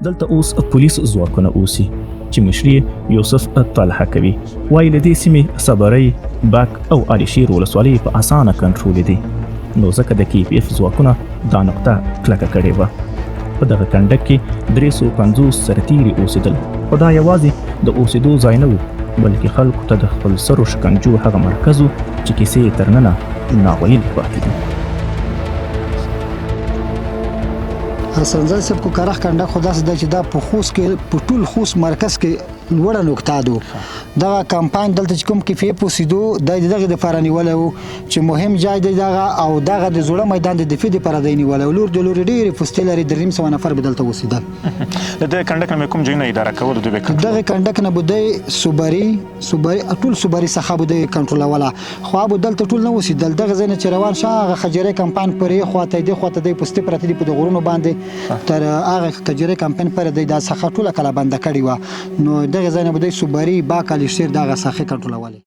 دلته اوس پولیس ځواکونه اوسي چې مشري یوسف طلحه کوي. وایي له دې سیمې صبرۍ، بک او علي ولسوالۍ په اسانه کنټرول دي، نو ځکه د KPF ځواکونه دا نقطه کلکه کړې وه. په دغه کنډک کې 350 سرتیري اوسېدل، خو دا یوازې د اوسېدو ځای نه و، بلکې خلکو ته د خپل سرو شکنجو هغه مرکز و چې کیسې یې تر ننه ناویلې پاتې دي. حسنزاده صاحب کو کارخ کنډک خو داسې دی چې دا په خوست کې په ټول خوست مرکز کې لوړه نقطه ده. دغه کمپاین دلته چې کوم KPF اوسېدو د دغه دپاره نیولی و چې مهم جای دی دغه، او دغه د زوړه میدان د دفاع دپاره دی نیولی و. لور د لورې ډېرې پوستې لري، 300 نفر به دلته اوسېدل. د دغه کنډک نه کوم ځایونه اداره کول؟ دوی به دغه کنډک نه به دی صوبري ټول صوبري څخه به دی کنټرولوله، خو به دلته ټول نه اوسېدل. دغه ځای نه چې روان شه هغه خجرې کمپاین پرې خواته دی، خواته دی پوستې پرتې دي په د غرونو باندې، تر هغه خجرې کمپاین پرې دی دا څخه ټوله کله بنده کړې وه. نو دغه ځای نه به دی صوبري، باک، علي شیر دغه څخه کنټرولولې.